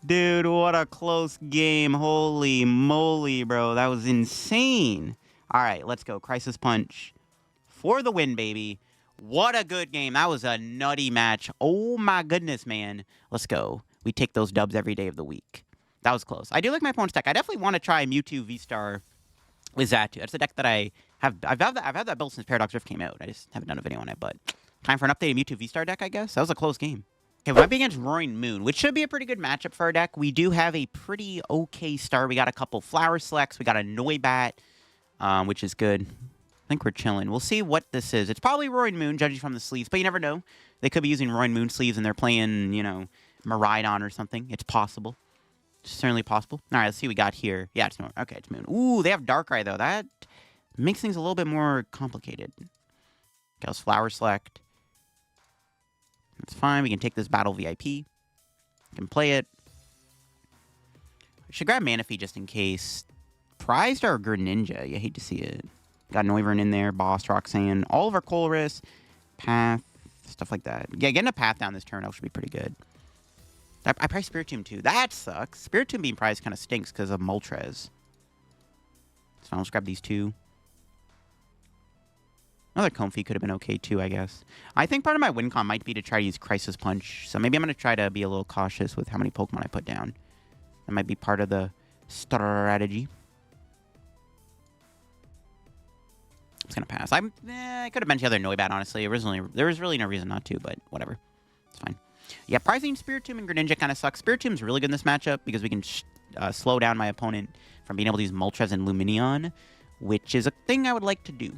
Dude, what a close game. Holy moly, bro. That was insane. All right, let's go. Crisis Punch for the win, baby. What a good game. That was a nutty match. Oh my goodness, man. Let's go. We take those dubs every day of the week. That was close. I do like my opponent's deck. I definitely want to try Mewtwo V-Star with Zatu. That's a deck that I've had that built since Paradox Rift came out. I just haven't done a video on it, but time for an updated Mewtwo V-Star deck, I guess. That was a close game. Okay, we might be against Roaring Moon, which should be a pretty good matchup for our deck. We do have a pretty okay start. We got a couple Flower Selects. We got a Noibat, which is good. I think we're chilling. We'll see what this is. It's probably Roaring Moon, judging from the sleeves, but you never know. They could be using Roaring Moon sleeves and they're playing, you know, Miraidon or something. It's possible. It's certainly possible. All right, let's see what we got here. Yeah, it's Moon. Okay, it's Moon. Ooh, they have Darkrai, though. That makes things a little bit more complicated. Okay, let's Flower Select. That's fine. We can take this Battle VIP. We can play it. I should grab Manaphy just in case. Prized our Greninja. You hate to see it. Got Noivern in there. Boss, Roxanne. All of our Colress. Path. Stuff like that. Yeah, getting a Path down this turn should be pretty good. I priced Spiritomb too. That sucks. Spiritomb being priced kind of stinks because of Moltres. So I'll just grab these two. Another Comfey could have been okay too, I guess. I think part of my win con might be to try to use Crisis Punch. So maybe I'm going to try to be a little cautious with how many Pokemon I put down. That might be part of the strategy. I'm just going to pass. I could have mentioned the other Noibat, honestly. There was really no reason not to, but whatever. It's fine. Yeah, pricing Spiritomb and Greninja kind of sucks. Spiritomb's really good in this matchup because we can slow down my opponent from being able to use Moltres and Lumineon, which is a thing I would like to do.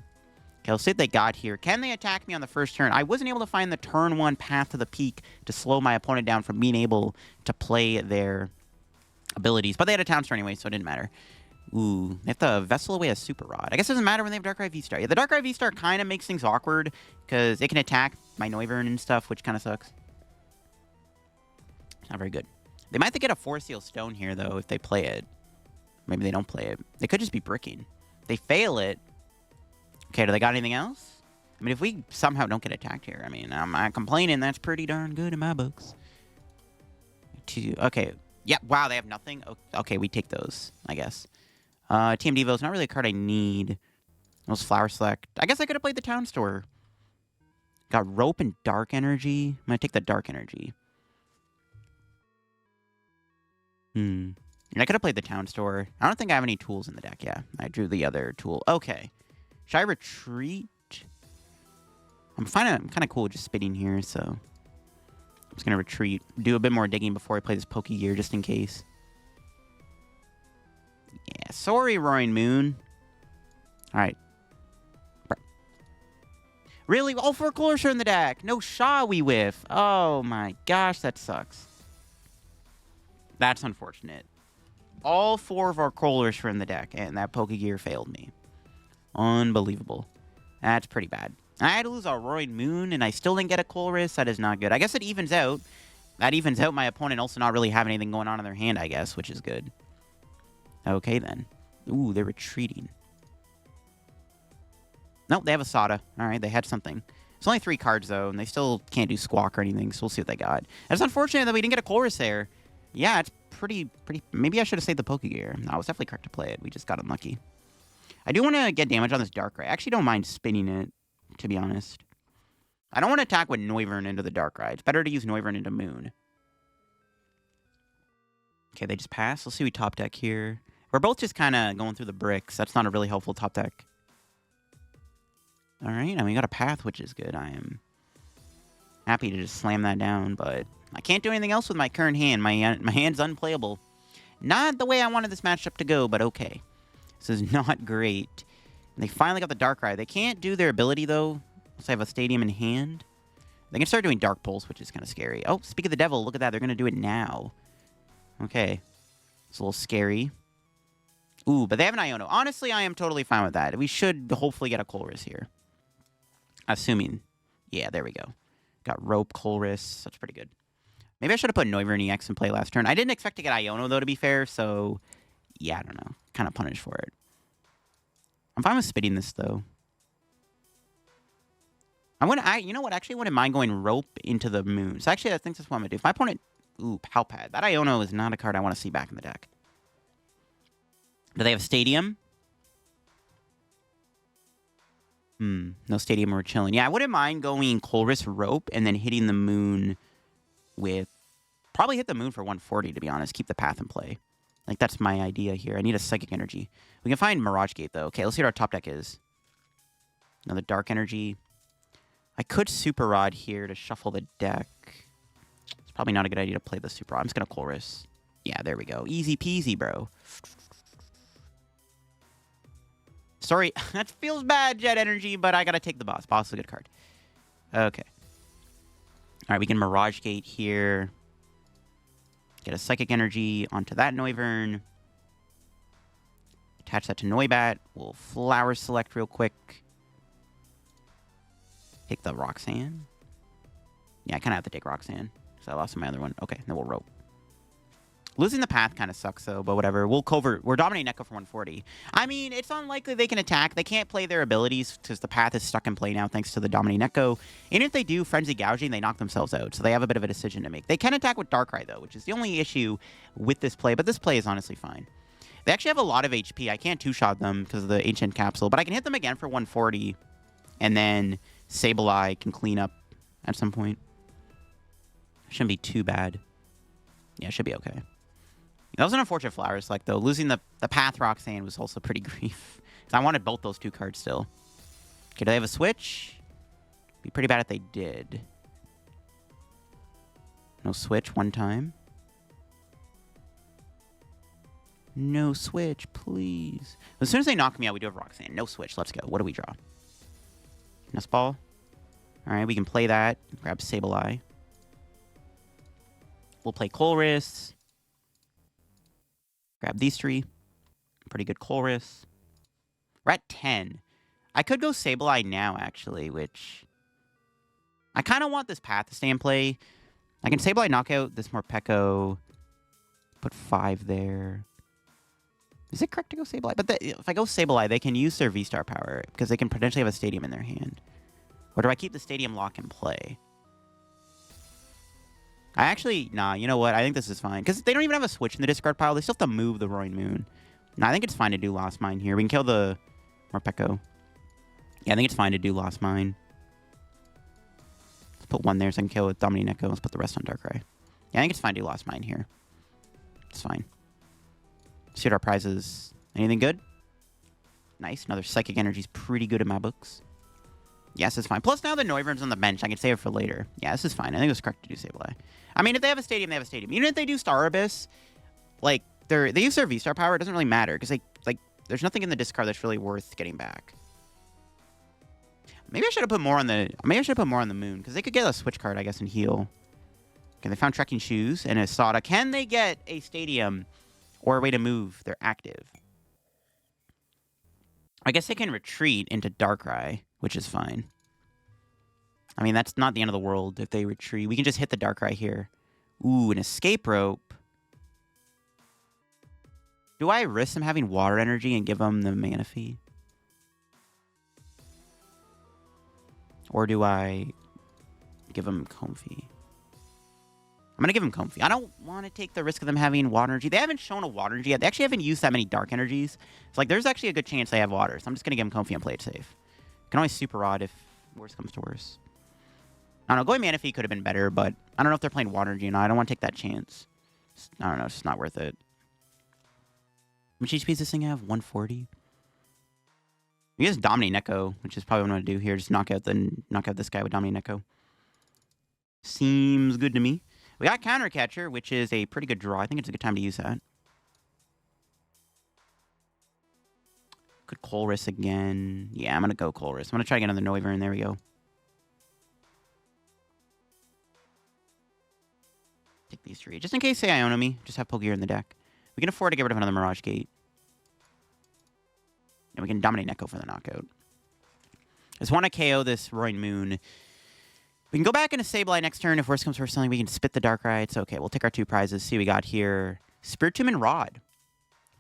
Okay, let's see what they got here. Can they attack me on the first turn? I wasn't able to find the turn 1 path to the peak to slow my opponent down from being able to play their abilities. But they had a Town Star anyway, so it didn't matter. Ooh, they have to Vessel away a Super Rod. I guess it doesn't matter when they have Darkrai V-Star. Yeah, the Darkrai V-Star kind of makes things awkward because it can attack my Noivern and stuff, which kind of sucks. Not very good. They might have to get a Force Seal Stone here, though, if they play it. Maybe they don't play it. They could just be bricking. They fail it. Okay, do they got anything else? I mean, if we somehow don't get attacked here, I mean, I'm not complaining. That's pretty darn good in my books. Okay. Yeah, wow, they have nothing? Okay, we take those, I guess. TM Devo's not really a card I need. Those Flower Select. I guess I could have played the Town Store. Got Rope and Dark Energy. I'm going to take the Dark Energy. And I could have played the Town Store. I don't think I have any tools in the deck. Yeah, I drew the other tool. Okay. Should I retreat? I'm kind of cool with just spitting here, so I'm just gonna retreat. Do a bit more digging before I play this Pokégear, just in case. Yeah, sorry, Roaring Moon. All right. Really? All 4 Colress are in the deck. No Shaw we whiff. Oh my gosh, that sucks. That's unfortunate. All 4 of our Colress were in the deck, and that Pokégear failed me. Unbelievable. That's pretty bad. I had to lose a Roaring Moon, and I still didn't get a Colress. That is not good. I guess it evens out. That evens out my opponent also not really having anything going on in their hand, I guess, which is good. Okay, then. Ooh, they're retreating. Nope, they have a Sada. All right, they had something. It's only 3 cards, though, and they still can't do Squawk or anything, so we'll see what they got. It's unfortunate that we didn't get a Colress there. Yeah, it's pretty... Maybe I should have saved the Pokégear. No, I was definitely correct to play it. We just got unlucky. I do want to get damage on this Darkrai. I actually don't mind spinning it, to be honest. I don't want to attack with Noivern into the Darkrai. It's better to use Noivern into Moon. Okay, they just pass. Let's see we top deck here. We're both just kind of going through the bricks. That's not a really helpful top deck. All right, I mean, we got a Path, which is good. I am happy to just slam that down, but I can't do anything else with my current hand. My hand's unplayable. Not the way I wanted this matchup to go, but okay. This is not great. And they finally got the Darkrai. They can't do their ability, though, unless I have a Stadium in hand. They can start doing Dark Pulse, which is kind of scary. Oh, speak of the devil, look at that. They're going to do it now. Okay. It's a little scary. Ooh, but they have an Iono. Honestly, I am totally fine with that. We should hopefully get a Colress here. Assuming. Yeah, there we go. Got Rope, Colress. That's pretty good. Maybe I should have put Noivern EX in play last turn. I didn't expect to get Iono, though, to be fair, so... Yeah, I don't know. Kind of punished for it. I'm fine with spitting this, though. You know what? Actually, I wouldn't mind going Rope into the Moon. So actually, I think that's what I'm going to do. If my opponent... Ooh, Palpad. That Iono is not a card I want to see back in the deck. Do they have Stadium? No Stadium, we're chilling. Yeah, I wouldn't mind going Colress Rope and then hitting the moon with... Probably hit the moon for 140, to be honest. Keep the path in play. Like, that's my idea here. I need a Psychic Energy. We can find Mirage Gate, though. Okay, let's see what our top deck is. Another Dark Energy. I could Super Rod here to shuffle the deck. It's probably not a good idea to play the Super Rod. I'm just going to Colress. Yeah, there we go. Easy peasy, bro. Sorry, that feels bad, Jet Energy, but I got to take the boss. Boss is a good card. Okay. All right, we can Mirage Gate here. Get a Psychic Energy onto that Noivern. Attach that to Noibat. We'll Flower Select real quick. Take the Roxanne. Yeah, I kind of have to take Roxanne, because I lost my other one. Okay, then we'll Rope. Losing the path kind of sucks, though, but whatever. We'll cover. We're dominating Echo for 140. I mean, it's unlikely they can attack. They can't play their abilities because the path is stuck in play now thanks to the dominating Echo. And if they do Frenzy Gouging, they knock themselves out. So they have a bit of a decision to make. They can attack with Darkrai, though, which is the only issue with this play. But this play is honestly fine. They actually have a lot of HP. I can't two-shot them because of the Ancient Capsule. But I can hit them again for 140. And then Sableye can clean up at some point. Shouldn't be too bad. Yeah, it should be okay. That was an unfortunate Flower Select, though. Losing the Path Roxanne was also pretty grief. I wanted both those two cards still. Okay, do they have a Switch? Be pretty bad if they did. No Switch one time. No Switch, please. As soon as they knock me out, we do have Roxanne. No Switch. Let's go. What do we draw? Nest Ball. All right, we can play that. Grab Sableye. We'll play Colress. Grab these three. Pretty good Colress. We're at 10. I could go Sableye now, actually, which... I kind of want this path to stay in play. I can Sableye knockout this Morpeko. Put 5 there. Is it correct to go Sableye? But if I go Sableye, they can use their V-Star power, because they can potentially have a Stadium in their hand. Or do I keep the Stadium lock in play? I actually... Nah, you know what? I think this is fine. Because they don't even have a Switch in the discard pile. They still have to move the Roaring Moon. Nah, I think it's fine to do Lost Mine here. We can kill the Morpeko. Yeah, I think it's fine to do Lost Mine. Let's put 1 there so I can kill with Dominating Echo. Let's put the rest on Darkrai. Yeah, I think it's fine to do Lost Mine here. It's fine. See what our prize is. Anything good? Nice. Another Psychic Energy is pretty good in my books. Yes, it's fine. Plus, now the Noivern's on the bench. I can save it for later. Yeah, this is fine. I think it was correct to do Sableye. I mean, if they have a Stadium, they have a Stadium. Even if they do Star Abyss, like, they use their V-Star power. It doesn't really matter, because, there's nothing in the discard that's really worth getting back. Maybe I should have put more on the... Maybe I should have put more on the Moon, because they could get a Switch card, I guess, and heal. Okay, they found Trekking Shoes and a Sada. Can they get a Stadium or a way to move? They're active. I guess they can retreat into Darkrai, which is fine. I mean, that's not the end of the world if they retreat. We can just hit the Darkrai here. Ooh, an Escape Rope. Do I risk them having Water Energy and give them the Manaphy? Or do I give them Comfey? I'm going to give them Comfey. I don't want to take the risk of them having Water Energy. They haven't shown a Water Energy yet. They actually haven't used that many Dark Energies. It's like, there's actually a good chance they have Water. So I'm just going to give them Comfey and play it safe. Can always Super Rod if worse comes to worse. I don't know. Going Manaphy could have been better, but I don't know if they're playing Water Energy or not. I don't want to take that chance. I don't know. It's just not worth it. How much HP does this thing have? 140? We just Dominating Echo, which is probably what I'm going to do here. Just knock out this guy with Dominating Echo. Seems good to me. We got Counter Catcher, which is a pretty good draw. I think it's a good time to use that. Could Colress again. Yeah, I'm going to go Colress. I'm going to try to get another Noivern. There we go. Take these 3. Just in case say Ionomi. Just have Pokégear in the deck. We can afford to get rid of another Mirage Gate. And we can Dominate Echo for the knockout. I just want to KO this Roaring Moon. We can go back into Sableye next turn. If worst comes to worst, we can spit the Darkrai. It's okay. We'll take our 2 prizes. See what we got here. Spiritomb and Rod.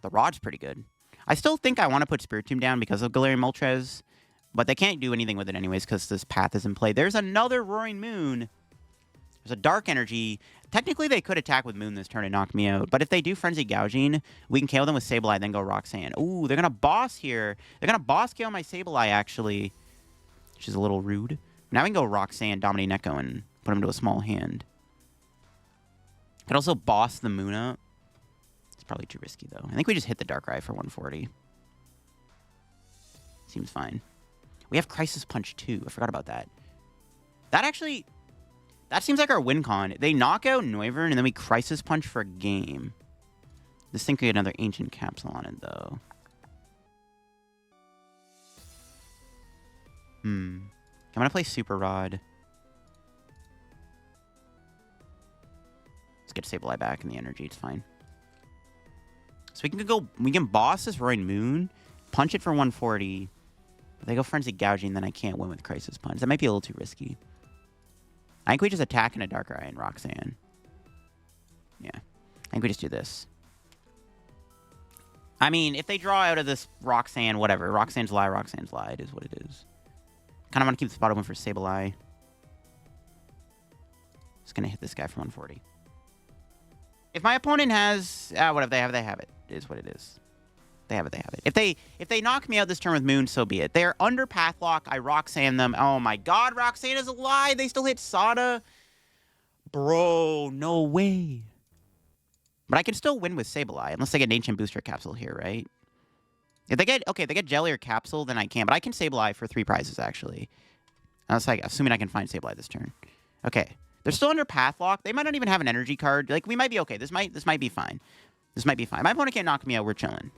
The Rod's pretty good. I still think I want to put Spiritomb down because of Galarian Moltres. But they can't do anything with it anyways because this path is in play. There's another Roaring Moon. There's a Dark Energy. Technically, they could attack with Moon this turn and knock me out. But if they do Frenzy Gouging, we can KO them with Sableye, then go Roxanne. Ooh, they're going to boss here. They're going to boss KO my Sableye, actually. which is a little rude. Now we can go Roxanne, Dominate Neko, and put him to a small hand. Could also boss the Moon up. It's probably too risky, though. I think we just hit the Darkrai for 140. Seems fine. We have Crisis Punch, too. I forgot about that. That seems like our win con. They knock out Noivern, and then we Crisis Punch for a game. This thing could get another Ancient Capsule on it, though. I'm going to play Super Rod. Let's get Sableye back in the energy. It's fine. So we can boss this Roaring Moon, punch it for 140. If they go Frenzy Gouging, then I can't win with Crisis Punch. That might be a little too risky. I think we just attack in a Darkrai and Roxanne. Yeah. I think we just do this. I mean, if they draw out of this Roxanne, whatever. Roxanne's lie. It is what it is. Kind of want to keep the spot open for Sableye. Just going to hit this guy for 140. If my opponent has... whatever they have it. It is what it is. They have it. If they knock me out this turn with Moon, so be it. They're under Pathlock. I Roxanne them. Oh my god, Roxanne is alive. They still hit Sada. Bro, no way. But I can still win with Sableye, unless they get an Ancient Booster Capsule here, right? If they get Jelly or Capsule, then I can. But I can Sableye for 3 prizes, actually. I was like, assuming I can find Sableye this turn. Okay. They're still under Pathlock. They might not even have an energy card. Like, we might be okay. This might be fine. This might be fine. My opponent can't knock me out. We're chilling.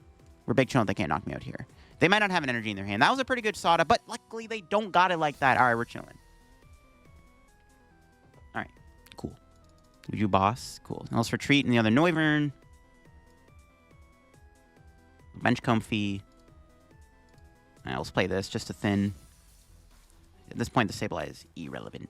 We're big chilling. They can't knock me out here. They might not have an energy in their hand. That was a pretty good Sada, but luckily they don't got it like that. All right, we're chilling. All right, cool. Would you boss? Cool. Now let's retreat in the other Noivern. Bench Comfey. All right, let's play this just to thin. At this point, the Sableye is irrelevant.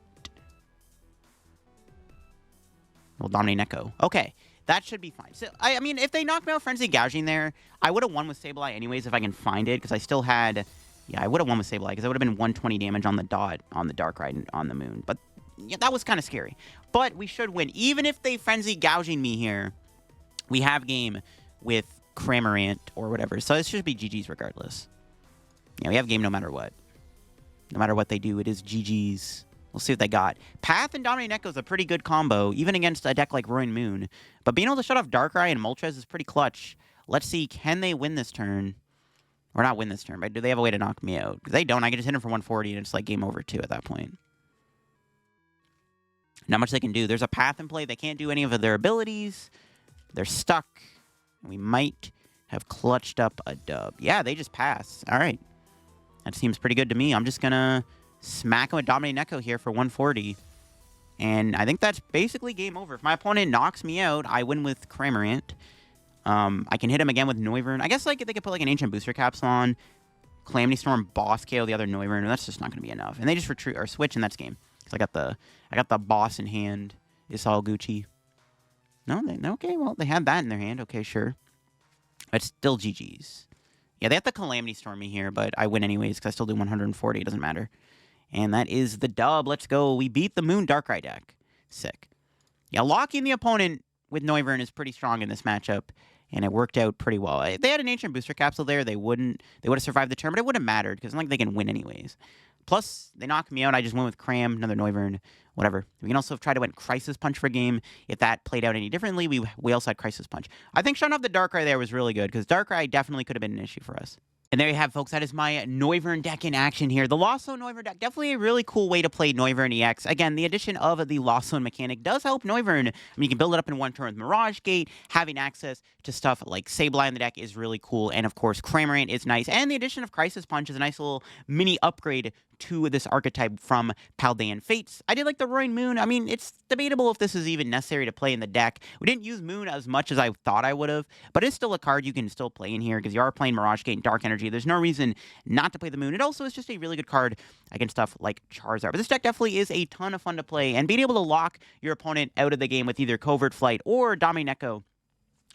We'll dominate Neko. Okay, that should be fine. So, I mean, if they knock me out Frenzy Gouging there, I would have won with Sableye anyways if I can find it, because I still had... Yeah, I would have won with Sableye, because it would have been 120 damage on the dot on the Darkrai and on the Moon. But yeah, that was kind of scary. But we should win. Even if they Frenzy Gouging me here, we have game with Cramorant or whatever. So it should be GG's regardless. Yeah, we have game no matter what. No matter what they do, it is GG's. We'll see what they got. Path and Dominate Neko is a pretty good combo, even against a deck like Roaring Moon. But being able to shut off Darkrai and Moltres is pretty clutch. Let's see, can they win this turn? Or not win this turn, but do they have a way to knock me out? If they don't, I can just hit them for 140 and it's like game over too at that point. Not much they can do. There's a Path in play. They can't do any of their abilities. They're stuck. We might have clutched up a dub. Yeah, they just pass. All right. That seems pretty good to me. I'm just going to smack him with Dominate Neko here for 140. And I think that's basically game over. If my opponent knocks me out, I win with Cramorant. I can hit him again with Noivern. I guess like they could put like an Ancient Booster Capsule on, Calamity Storm, Boss KO the other Noivern, and that's just not going to be enough. And they just retreat or switch, and that's game. Because I got the boss in hand. It's all Gucci. No, okay. Well, they had that in their hand. Okay, sure. It's still GG's. Yeah, they have to Calamity Storm me here, but I win anyways because I still do 140. It doesn't matter. And that is the dub. Let's go. We beat the Moon Darkrai deck. Sick. Yeah, locking the opponent with Noivern is pretty strong in this matchup, and it worked out pretty well. If they had an Ancient Booster Capsule there, they would have survived the turn, but it wouldn't have mattered because it's not like they can win anyways. Plus, they knocked me out. I just went with Cram, another Noivern, whatever. We can also have tried to win Crisis Punch for a game. If that played out any differently, we also had Crisis Punch. I think shutting off the Darkrai there was really good because Darkrai definitely could have been an issue for us. And there you have, folks. That is my Noivern deck in action here. The Lost Zone Noivern deck, definitely a really cool way to play Noivern EX. Again, the addition of the Lost Zone mechanic does help Noivern. I mean, you can build it up in one turn with Mirage Gate. Having access to stuff like Sableye in the deck is really cool. And, of course, Cramorant is nice. And the addition of Crisis Punch is a nice little mini upgrade to this archetype from Paldean Fates. I did like the Roaring Moon. I mean, it's debatable if this is even necessary to play in the deck. We didn't use Moon as much as I thought I would have, but it's still a card you can still play in here because you are playing Mirage Gate and Dark Energy. There's no reason not to play the Moon. It also is just a really good card against stuff like Charizard. But this deck definitely is a ton of fun to play, and being able to lock your opponent out of the game with either Covert Flight or Dominate Neko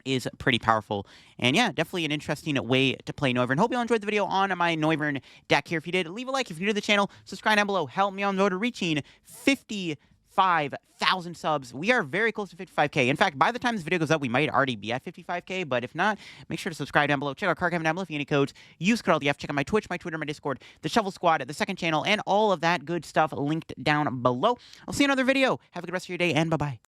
is pretty powerful. And yeah, definitely an interesting way to play Noivern. Hope you all enjoyed the video on my Noivern deck here. If you did, leave a like. If you're new to the channel, subscribe down below. Help me on the road to reaching 50 55,000 subs. We are very close to 55K. In fact, by the time this video goes up, we might already be at 55K, but if not, make sure to subscribe down below. Check out card down below if you need any codes. Use code LDF. Check out my Twitch, my Twitter, my Discord, the Shovel Squad, the second channel, and all of that good stuff linked down below. I'll see you in another video. Have a good rest of your day, and bye-bye.